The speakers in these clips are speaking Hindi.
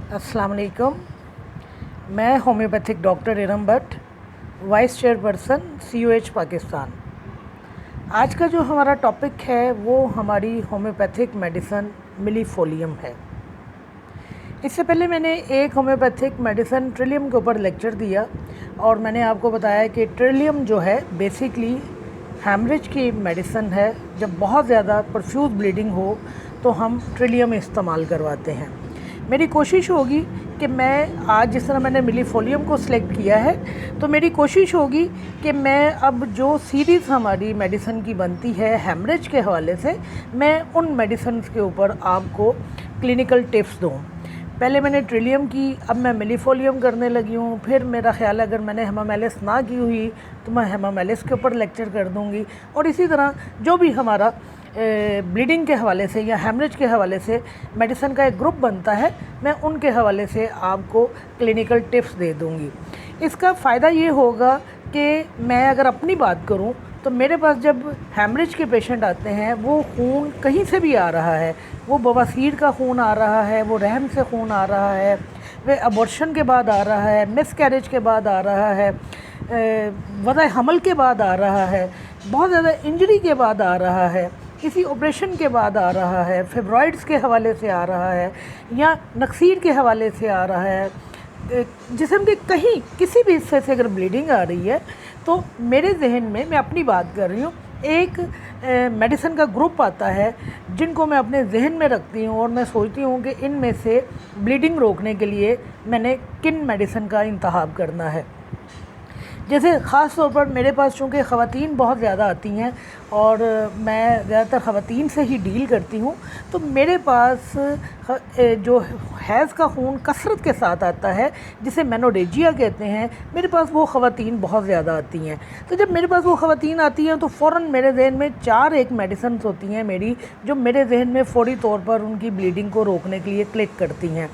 अस्सलाम वालेकुम। मैं homeopathic doctor Iram Bhatt, vice chairperson COH Pakistan. आज का जो हमारा टॉपिक है वो हमारी होम्योपैथिक मेडिसन मिलीफोलियम है। इससे पहले मैंने एक होम्योपैथिक मेडिसन ट्रिलियम के ऊपर लेक्चर दिया और मैंने आपको बताया कि ट्रिलियम जो है बेसिकली हैमरेज की मेडिसन है। जब बहुत ज़्यादा परफ्यूज ब्लीडिंग हो तो हम ट्रिलियम इस्तेमाल करवाते हैं। मेरी कोशिश होगी कि मैं आज जिस तरह मैंने मिलीफोलियम को सिलेक्ट किया है तो मेरी कोशिश होगी कि मैं अब जो सीरीज़ हमारी मेडिसन की बनती है हैमरेज के हवाले से, मैं उन मेडिसन के ऊपर आपको क्लिनिकल टिप्स दूँ। पहले मैंने ट्रिलियम की, अब मैं मिलीफोलियम करने लगी हूँ। फिर मेरा ख्याल है अगर मैंने हेमामेलिस ना की हुई तो मैं हेमामेलिस के ऊपर लेक्चर कर दूँगी। और इसी तरह जो भी हमारा ब्लीडिंग के हवाले से या हैमरेज के हवाले से मेडिसन का एक ग्रुप बनता है, मैं उनके हवाले से आपको क्लिनिकल टिप्स दे दूँगी। इसका फ़ायदा ये होगा कि मैं अगर अपनी बात करूँ तो मेरे पास जब हैमरेज के पेशेंट आते हैं, वो खून कहीं से भी आ रहा है, वो बवासीर का खून आ रहा है, वो रहम से खून आ रहा है, वह अबॉर्शन के बाद आ रहा है, मिसकैरेज के बाद आ रहा है, वज़ा हमल के बाद आ रहा है, बहुत ज़्यादा इंजरी के बाद आ रहा है, किसी ऑपरेशन के बाद आ रहा है, फेब्रॉइड्स के हवाले से आ रहा है या नक्सीर के हवाले से आ रहा है, जिस्म के कहीं किसी भी हिस्से से अगर ब्लीडिंग आ रही है तो मेरे जहन में, मैं अपनी बात कर रही हूँ, एक मेडिसिन का ग्रुप आता है जिनको मैं अपने जहन में रखती हूँ और मैं सोचती हूँ कि इनमें से ब्लीडिंग रोकने के लिए मैंने किन मेडिसिन का इंतखाब करना है। जैसे ख़ास तौर पर मेरे पास चूँकि ख़वातीन बहुत ज़्यादा आती हैं और मैं ज़्यादातर ख़वातीन से ही डील करती हूँ, तो मेरे पास जो हैज़ का खून कसरत के साथ आता है जिसे मेनोरेजिया कहते हैं, मेरे पास वो ख़वातीन बहुत ज़्यादा आती हैं। तो जब मेरे पास वो ख़वातीन आती हैं तो फ़ौरन मेरे जहन में 4 एक मेडिसिन होती हैं मेरी, जो मेरे जहन में फ़ौरी तौर पर उनकी ब्लीडिंग को रोकने के लिए क्लिक करती हैं।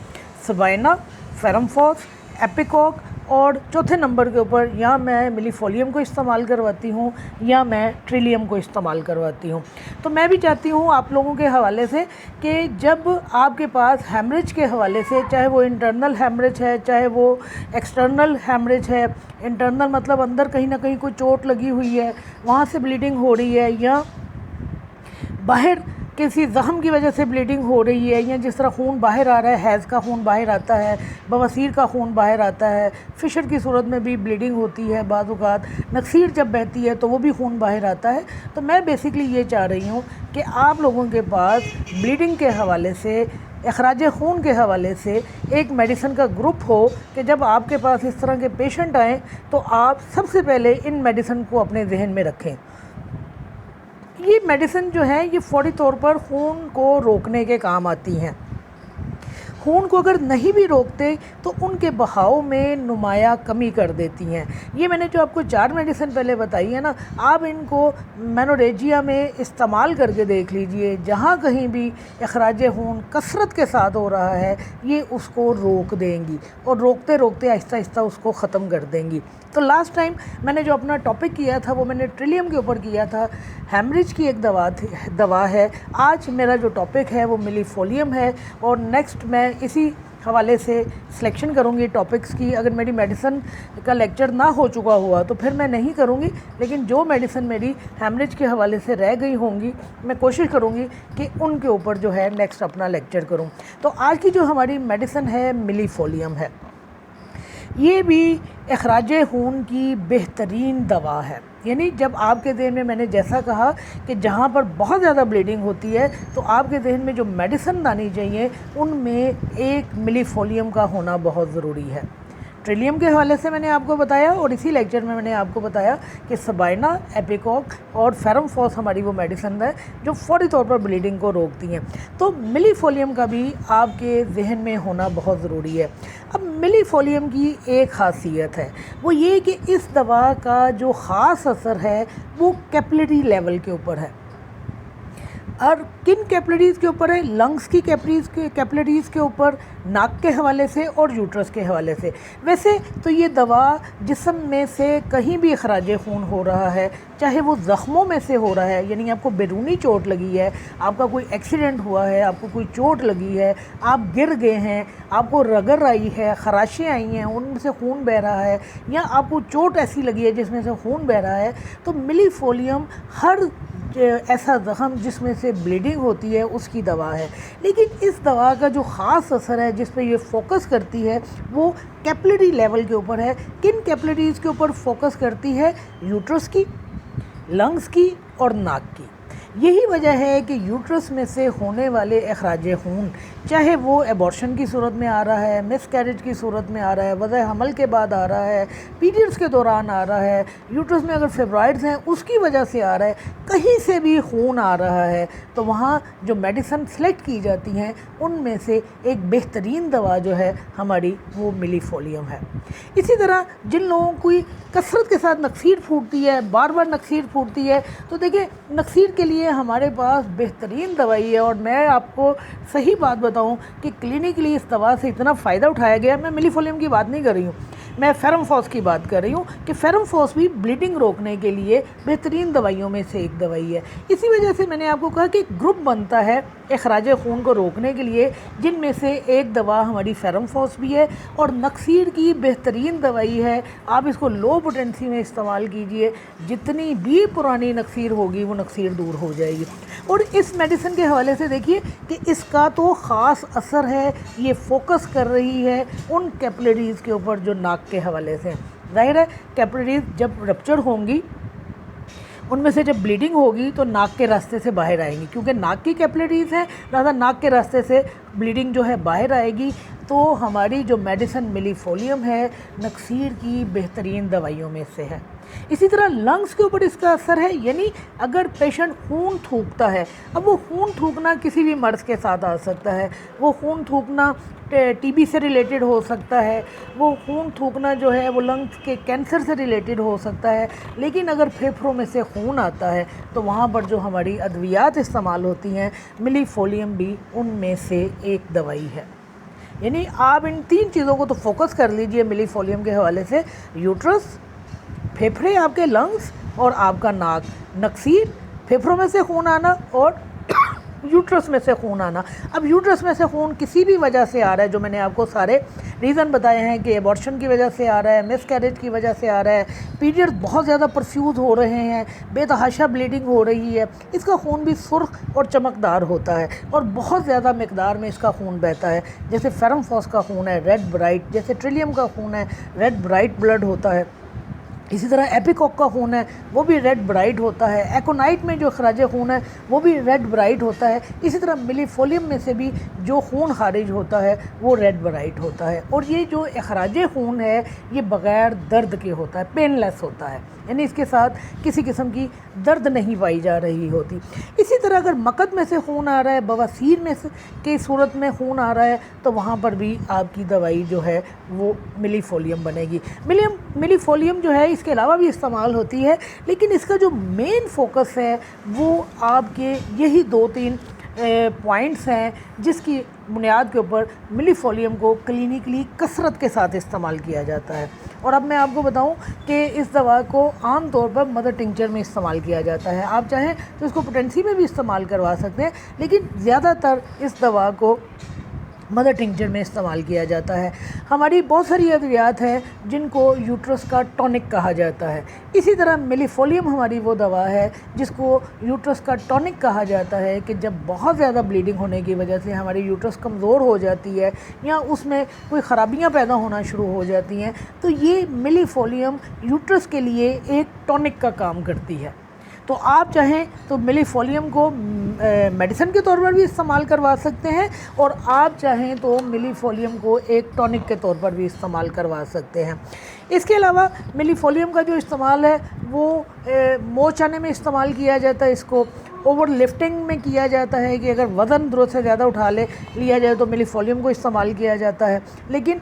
सबाइना, फेरमफॉस, एपिकॉक और चौथे नंबर के ऊपर या मैं मिलीफोलियम को इस्तेमाल करवाती हूँ या मैं ट्रिलियम को इस्तेमाल करवाती हूँ। तो मैं भी चाहती हूँ आप लोगों के हवाले से कि जब आपके पास हैमरेज के हवाले से, चाहे वो इंटरनल हैमरेज है चाहे वो एक्सटर्नल हैमरेज है, इंटरनल मतलब अंदर कहीं ना कहीं कोई चोट लगी हुई है, वहाँ से ब्लीडिंग हो रही है, या बाहर किसी ज़ख़म की वजह से ब्लीडिंग हो रही है, या जिस तरह खून बाहर आ रहा है, हैज़ का खून बाहर आता है, बवासीर का खून बाहर आता है, फिशर की सूरत में भी ब्लीडिंग होती है, बाज़ औक़ात नक्सीर जब बहती है तो वो भी खून बाहर आता है। तो मैं बेसिकली ये चाह रही हूँ कि आप लोगों के पास ब्लीडिंग के हवाले से, अखराज खून के हवाले से एक मेडिसिन का ग्रुप हो कि जब आपके पास इस तरह के पेशेंट आएँ तो आप सबसे पहले इन मेडिसिन को अपने जहन में रखें। ये मेडिसिन जो है ये फ़ौरी तौर पर खून को रोकने के काम आती हैं। खून को अगर नहीं भी रोकते तो उनके बहाव में नुमाया कमी कर देती हैं। ये मैंने जो आपको 4 मेडिसिन पहले बताई है ना, आप इनको मेनोरेजिया में इस्तेमाल करके देख लीजिए। जहाँ कहीं भी अखराज खून कसरत के साथ हो रहा है, ये उसको रोक देंगी और रोकते रोकते आहिस्ता आहिस्ता उसको ख़त्म कर देंगी। तो लास्ट टाइम मैंने जो अपना टॉपिक किया था वो मैंने ट्रिलियम के ऊपर किया था, हैमरेज की एक दवा है। आज मेरा जो टॉपिक है वो मिलीफोलियम है और नेक्स्ट मैं इसी हवाले से सिलेक्शन करूंगी टॉपिक्स की। अगर मेरी मेडिसिन का लेक्चर ना हो चुका हुआ तो फिर मैं नहीं करूंगी, लेकिन जो मेडिसिन मेरी हैमरेज के हवाले से रह गई होंगी मैं कोशिश करूंगी कि उनके ऊपर जो है नेक्स्ट अपना लेक्चर करूं। तो आज की जो हमारी मेडिसिन है मिलीफोलियम है। ये भी अखराज खून की बेहतरीन दवा है। यानी जब आपके जहन में, मैंने जैसा कहा कि जहाँ पर बहुत ज़्यादा ब्लीडिंग होती है तो आपके जहन में जो मेडिसिन आनी चाहिए उनमें एक मिलीफोलियम का होना बहुत ज़रूरी है। ट्रिलियम के हवाले से मैंने आपको बताया और इसी लेक्चर में मैंने आपको बताया कि सबाइना, एपिकॉक और फेरमफॉस हमारी वो मेडिसिन है जो फ़ौरी तौर पर ब्लीडिंग को रोकती हैं। तो मिलीफोलियम का भी आपके जहन में होना बहुत ज़रूरी है। अब मिलीफोलियम की एक ख़ासियत है, वो ये कि इस दवा का जो ख़ास असर है वो कैपिलरी लेवल के ऊपर है। और किन कैपिलरीज़ के ऊपर है? लंग्स की कैपिलरीज़ के ऊपर, नाक के हवाले से और यूट्रस के हवाले से। वैसे तो ये दवा जिस्म में से कहीं भी अखराज खून हो रहा है, चाहे वो ज़ख्मों में से हो रहा है, यानी आपको बैरूनी चोट लगी है, आपका कोई एक्सीडेंट हुआ है, आपको कोई चोट लगी है, आप गिर गए हैं, आपको रगड़ आई है, खराशें आई हैं, उनमें से खून बह रहा है, या आपको चोट ऐसी लगी है जिसमें से खून बह रहा है, तो मिलीफोलियम हर ऐसा ज़ख़म जिसमें से ब्लीडिंग होती है उसकी दवा है। लेकिन इस दवा का जो ख़ास असर है जिस पे ये फोकस करती है वो कैपिलरी लेवल के ऊपर है। किन कैपिलरीज़ के ऊपर फोकस करती है? यूट्रस की, लंग्स की और नाक की। यही वजह है कि यूट्रस में से होने वाले अखराज खून, चाहे वो एबॉर्शन की सूरत में आ रहा है, मिसकैरेज की सूरत में आ रहा है, वज़ह हमल के बाद आ रहा है, पीरियड्स के दौरान आ रहा है, यूट्रस में अगर फेब्रॉइड्स हैं उसकी वजह से आ रहा है, कहीं से भी खून आ रहा है, तो वहाँ जो मेडिसिन सेलेक्ट की जाती हैं उनमें से एक बेहतरीन दवा जो है हमारी वो मिलीफोलियम है। इसी तरह जिन लोगों की कसरत के साथ नक्सीर फूटती है, बार बार नक्सीर फूटती है, तो देखिए नक्सीर के लिए हमारे पास बेहतरीन दवाई है। और मैं आपको सही बात बताऊं कि क्लिनिकली इस दवा से इतना फ़ायदा उठाया गया। मैं मिलीफोलियम की बात नहीं कर रही हूँ, मैं फेरमफॉस की बात कर रही हूँ कि फेरमफॉस भी ब्लीडिंग रोकने के लिए बेहतरीन दवाइयों में से एक दवाई है। इसी वजह से मैंने आपको कहा कि ग्रुप बनता है अखराज खून को रोकने के लिए, जिनमें से एक दवा हमारी फेरमफॉस भी है और नक्सीर की बेहतरीन दवाई है। आप इसको लो पोटेंसी में इस्तेमाल कीजिए, जितनी भी पुरानी नक्सीर होगी वो नक्सीर दूर हो जाएगी। और इस मेडिसिन के हवाले से देखिए कि इसका तो ख़ास असर है, ये फोकस कर रही है उन कैपिलरीज़ के ऊपर जो नाक के हवाले से। जाहिर है कैपिलरीज़ जब रप्चर होंगी, उनमें से जब ब्लीडिंग होगी तो नाक के रास्ते से बाहर आएंगी, क्योंकि नाक की कैपिलरीज़ हैं, लिहाजा नाक के रास्ते से ब्लीडिंग जो है बाहर आएगी। तो हमारी जो मेडिसिन मिलीफोलियम है नक्सीर की बेहतरीन दवाइयों में से है। इसी तरह लंग्स के ऊपर इसका असर है, यानी अगर पेशेंट खून थूकता है, अब वो खून थूकना किसी भी मर्ज़ के साथ आ सकता है, वो खून थूकना टीबी से रिलेटेड हो सकता है, वो खून थूकना जो है वो लंग्स के कैंसर से रिलेटेड हो सकता है। लेकिन अगर फेफड़ों में से खून आता है तो वहाँ पर जो हमारी अद्वियात इस्तेमाल होती हैं, मिलीफोलियम भी उनमें से एक दवाई है। यानी आप इन तीन चीज़ों को तो फोकस कर लीजिए मिलीफोलियम के हवाले से, यूट्रस, फेफड़े आपके लंग्स और आपका नाक। नक्सीर, फेफड़ों में से खून आना और यूट्रस में से खून आना। अब यूट्रस में से खून किसी भी वजह से आ रहा है, जो मैंने आपको सारे रीज़न बताए हैं कि एबॉर्शन की वजह से आ रहा है, मिसकैरेज की वजह से आ रहा है, पीरियड बहुत ज़्यादा परफ्यूज़ हो रहे हैं, बेतहाशा ब्लीडिंग हो रही है, इसका खून भी सुर्ख और चमकदार होता है और बहुत ज़्यादा मकदार में इसका खून बहता है। जैसे फेरमफॉस का खून है रेड ब्राइट, जैसे ट्रिलियम का खून है रेड ब्राइट ब्लड होता है, इसी तरह एपिकॉक का खून है वो भी रेड ब्राइट होता है, एकोनाइट में जो खराज खून है वो भी रेड ब्राइट होता है। इसी तरह मिलीफोलियम में से भी जो खून खारिज होता है वो रेड ब्राइट होता है। और ये जो खराज खून है ये बग़ैर दर्द के होता है, पेनलेस होता है, यानी इसके साथ किसी किस्म की दर्द नहीं पाई जा रही होती। इसी तरह अगर मकद में से खून आ रहा है, बवासीर में से की सूरत में खून आ रहा है, तो वहाँ पर भी आपकी दवाई जो है वो मिलीफोलियम बनेगी। मिलीफोलियम जो है इसके अलावा भी इस्तेमाल होती है, लेकिन इसका जो मेन फोकस है वो आपके यही 2-3 पॉइंट्स हैं जिसकी बुनियाद के ऊपर मिलीफोलियम को क्लिनिकली कसरत के साथ इस्तेमाल किया जाता है। और अब मैं आपको बताऊं कि इस दवा को आम तौर पर मदर टिंचर में इस्तेमाल किया जाता है। आप चाहें तो इसको पोटेंसी में भी इस्तेमाल करवा सकते हैं, लेकिन ज़्यादातर इस दवा को मदर टिंचर में इस्तेमाल किया जाता है। हमारी बहुत सारी अद्वियात हैं जिनको यूट्रस का टॉनिक कहा जाता है। इसी तरह मिलीफोलियम हमारी वो दवा है जिसको यूट्रस का टॉनिक कहा जाता है कि जब बहुत ज़्यादा ब्लीडिंग होने की वजह से हमारी यूट्रस कमज़ोर हो जाती है या उसमें कोई ख़राबियाँ पैदा होना शुरू हो जाती हैं, तो ये मिलीफोलियम यूट्रस के लिए एक टॉनिक का काम करती है। तो आप चाहें तो मिलीफोलियम को मेडिसिन के तौर पर भी इस्तेमाल करवा सकते हैं और आप चाहें तो मिलीफोलियम को एक टॉनिक के तौर पर भी इस्तेमाल करवा सकते हैं। इसके अलावा मिलीफोलियम का जो इस्तेमाल है वो मोच आने में इस्तेमाल किया जाता है इसको, ओवर लिफ्टिंग में किया जाता है कि अगर वज़न ज़रूरत से ज़्यादा उठा लिया जाए तो मिलीफोलियम को इस्तेमाल किया जाता है। लेकिन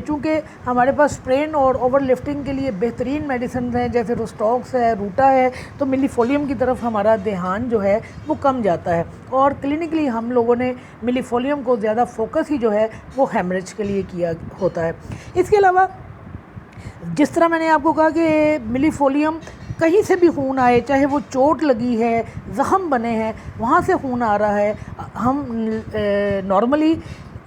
चूँकि हमारे पास स्ट्रेन और ओवर लिफ्टिंग के लिए बेहतरीन मेडिसिन हैं जैसे रोस्टॉक्स है, रूटा है, तो मिलीफोलियम की तरफ हमारा ध्यान जो है वो कम जाता है। और क्लिनिकली हम लोगों ने मिलीफोलियम को ज़्यादा फोकस ही जो है वो हेमरेज के लिए किया होता है। इसके अलावा जिस तरह मैंने आपको कहा कि मिलीफोलियम कहीं से भी खून आए, चाहे वो चोट लगी है, ज़ख़म बने हैं, वहाँ से खून आ रहा है, हम नॉर्मली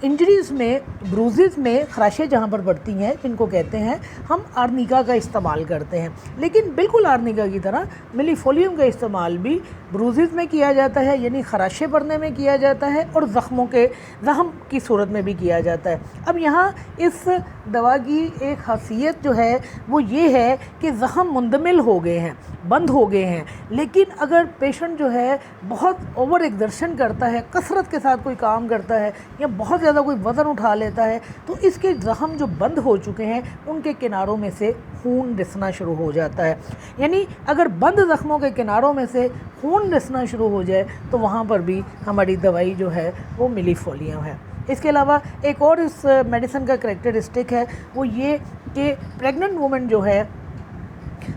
इंजरीज़ में, ब्रूजेज़ में, खराशें जहाँ पर बढ़ती हैं जिनको कहते हैं, हम आर्निका का इस्तेमाल करते हैं। लेकिन बिल्कुल आर्निका की तरह मिलीफोलियम का इस्तेमाल भी ब्रूजेज़ में किया जाता है, यानी खराशें बढ़ने में किया जाता है, और ज़ख़म की सूरत में भी किया जाता है। अब यहाँ इस दवा की एक खासियत जो है वो ये है कि ज़ख़म मुंदमिल हो गए हैं, बंद हो गए हैं, लेकिन अगर पेशेंट जो है बहुत ओवर एक्सर्शन करता है, कसरत के साथ कोई काम करता है या बहुत ज़्यादा कोई वज़न उठा लेता है, तो इसके ज़ख़म जो बंद हो चुके हैं उनके किनारों में से खून रिसना शुरू हो जाता है। यानी अगर बंद ज़ख़मों के किनारों में से खून रिसना शुरू हो जाए तो वहाँ पर भी हमारी दवाई जो है वो मिलीफोलियम है। इसके अलावा एक और इस मेडिसिन का करैक्टरिस्टिक है वो ये कि प्रेग्नेंट वुमेन जो है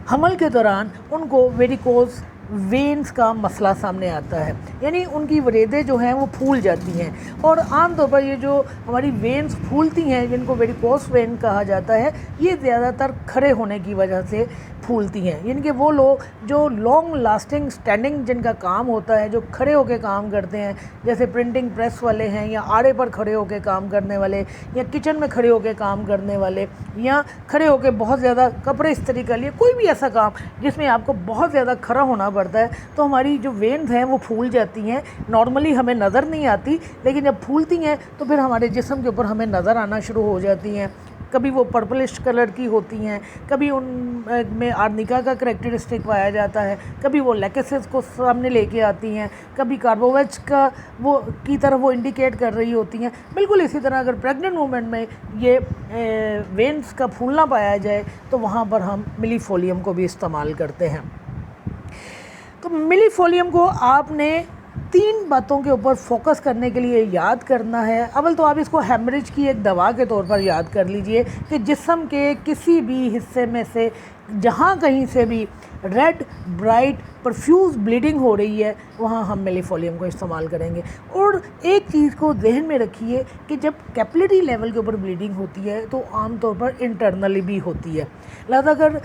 हमल के दौरान उनको वेरिकोज वेन्स का मसला सामने आता है, यानी उनकी वरेदें जो हैं वो फूल जाती हैं। और आम तौर पर ये जो हमारी वेन्स फूलती हैं जिनको वेरिकोस वेन कहा जाता है, ये ज़्यादातर खड़े होने की वजह से फूलती हैं। यानी कि वो लोग जो लॉन्ग लास्टिंग स्टैंडिंग जिनका काम होता है, जो खड़े होकर काम करते हैं, जैसे प्रिंटिंग प्रेस वाले हैं, या आड़े पर खड़े होकर काम करने वाले, या किचन में खड़े होकर काम करने वाले, या खड़े होकर बहुत ज़्यादा कपड़े इस्त्री कर लिए, कोई भी ऐसा काम जिसमें आपको बहुत ज़्यादा खड़ा होना पड़ता है, तो हमारी जो वेन्स हैं वो फूल जाती हैं। नॉर्मली हमें नज़र नहीं आती, लेकिन जब फूलती हैं तो फिर हमारे जिस्म के ऊपर हमें नज़र आना शुरू हो जाती हैं। कभी वो पर्पलिश कलर की होती हैं, कभी उन में आर्निका का करैक्टरिस्टिक पाया जाता है, कभी वो लेकेसिस को सामने लेके आती हैं, कभी कार्बोवेज का वो की तरफ वो इंडिकेट कर रही होती हैं। बिल्कुल इसी तरह अगर प्रेग्नेंट वुमेन में ये वेन्स का फूलना पाया जाए तो वहाँ पर हम मिलीफोलियम को भी इस्तेमाल करते हैं। तो मिलीफोलियम को आपने 3 बातों के ऊपर फोकस करने के लिए याद करना है। अव्वल तो आप इसको हेमरेज की एक दवा के तौर पर याद कर लीजिए कि जिस्म के किसी भी हिस्से में से जहाँ कहीं से भी रेड ब्राइट परफ्यूज ब्लीडिंग हो रही है वहाँ हम मिलीफोलियम को इस्तेमाल करेंगे। और एक चीज़ को जहन में रखिए कि जब कैपिलरी लेवल के ऊपर ब्लीडिंग होती है तो आमतौर पर इंटरनली भी होती है। लिहाजा अगर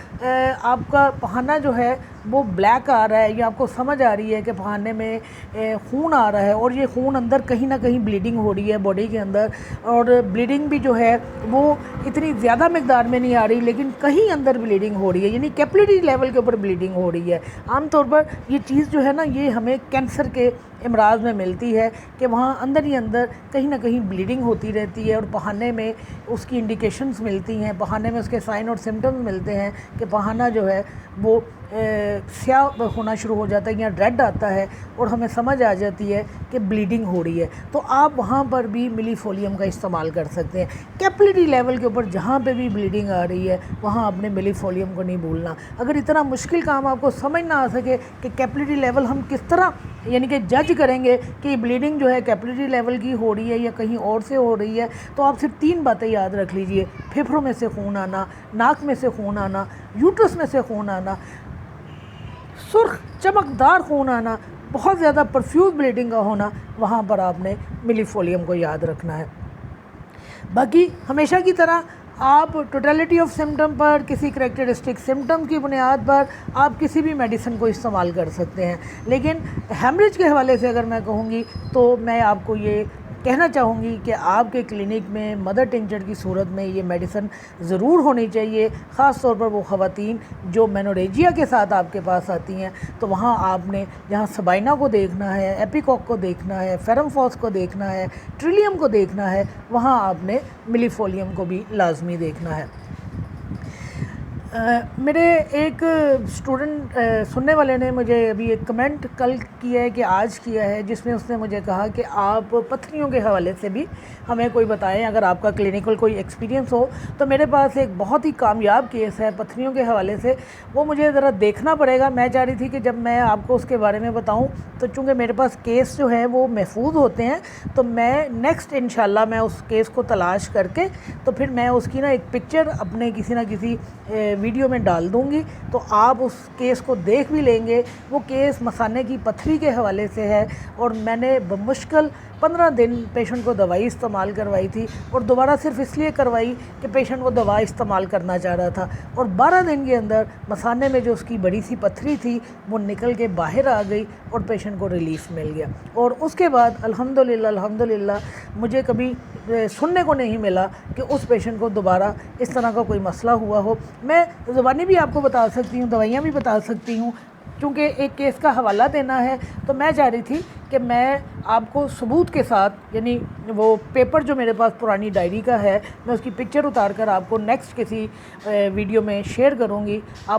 आपका पहाना जो है वो ब्लैक आ रहा है या आपको समझ आ रही है कि पहाने में खून आ रहा है और ये खून अंदर कहीं ना कहीं ब्लीडिंग हो रही है बॉडी के अंदर, और ब्लीडिंग भी जो है वो इतनी ज़्यादा मकदार में नहीं आ रही लेकिन कहीं अंदर ब्लीडिंग हो रही है, यानी कैपिलरी लेवल के ऊपर ब्लीडिंग हो रही है। आमतौर पर ये चीज़ जो है ना ये हमें कैंसर के इमराज में मिलती है कि वहाँ अंदर ही अंदर कहीं ना कहीं ब्लीडिंग होती रहती है और पहाने में उसकी इंडिकेशंस मिलती हैं, पहाने में उसके साइन और सिम्टम्स मिलते हैं कि पहाना जो है वो स्याह होना शुरू हो जाता है या रेड आता है और हमें समझ आ जाती है कि ब्लीडिंग हो रही है। तो आप वहाँ पर भी मिलीफोलियम का इस्तेमाल कर सकते हैं। कैपिलरी लेवल के ऊपर जहाँ पे भी ब्लीडिंग आ रही है वहाँ आपने मिलीफोलियम को नहीं भूलना। अगर इतना मुश्किल काम आपको समझ ना आ सके कि कैपिलरी लेवल हम किस तरह यानी कि जज करेंगे कि ब्लीडिंग जो है कैपिलरी लेवल की हो रही है या कहीं और से हो रही है, तो आप सिर्फ 3 बातें याद रख लीजिए। फेफड़ों में से खून आना, नाक में से खून आना, यूट्रस में से खून आना, सुर्ख चमकदार खून आना, बहुत ज़्यादा परफ्यूज ब्लीडिंग का होना, वहाँ पर आपने मिलीफोलियम को याद रखना है। बाकी हमेशा की तरह आप टोटलिटी ऑफ सिम्टम पर, किसी करैक्टरिस्टिक सिम्टम की बुनियाद पर आप किसी भी मेडिसिन को इस्तेमाल कर सकते हैं। लेकिन हेमरेज के हवाले से अगर मैं कहूँगी तो मैं आपको ये कहना चाहूँगी कि आपके क्लिनिक में मदर टिंचर की सूरत में ये मेडिसिन ज़रूर होनी चाहिए। ख़ास तौर पर वो ख़वातीन जो मेनोरेजिया के साथ आपके पास आती हैं, तो वहाँ आपने जहाँ सबाइना को देखना है, एपिकॉक को देखना है, फेरमफॉस को देखना है, ट्रिलियम को देखना है, वहाँ आपने मिलीफोलियम को भी लाजमी देखना है। मेरे एक स्टूडेंट सुनने वाले ने मुझे अभी एक कमेंट कल किया है कि आज किया है, जिसमें उसने मुझे कहा कि आप पत्थरियों के हवाले से भी हमें कोई बताएं, अगर आपका क्लिनिकल कोई एक्सपीरियंस हो। तो मेरे पास एक बहुत ही कामयाब केस है पत्थरियों के हवाले से, वो मुझे ज़रा देखना पड़ेगा। मैं चाह रही थी कि जब मैं आपको उसके बारे में बताऊँ तो चूँकि मेरे पास केस जो है वो महफूज होते हैं, तो मैं नेक्स्ट इंशाल्लाह मैं उस केस को तलाश करके तो फिर मैं उसकी ना एक पिक्चर अपने किसी ना किसी वीडियो में डाल दूंगी, तो आप उस केस को देख भी लेंगे। वो केस मसाने की पत्थरी के हवाले से है और मैंने बमुश्किल 15 दिन पेशेंट को दवाई इस्तेमाल करवाई थी, और दोबारा सिर्फ इसलिए करवाई कि पेशेंट वो दवा इस्तेमाल करना चाह रहा था। और 12 दिन के अंदर मसाने में जो उसकी बड़ी सी पत्थरी थी वो निकल के बाहर आ गई और पेशेंट को रिलीफ मिल गया। और उसके बाद अल्हम्दुलिल्लाह मुझे कभी सुनने को नहीं मिला कि उस पेशेंट को दोबारा इस तरह का कोई मसला हुआ हो। मैं ज़ुबानी भी आपको बता सकती हूँ, दवाइयाँ भी बता सकती हूँ, क्योंकि एक केस का हवाला देना है। तो मैं चाह रही थी कि मैं आपको सबूत के साथ, यानी वो पेपर जो मेरे पास पुरानी डायरी का है, मैं उसकी पिक्चर उतार कर आपको नेक्स्ट किसी वीडियो में शेयर करूँगी। आप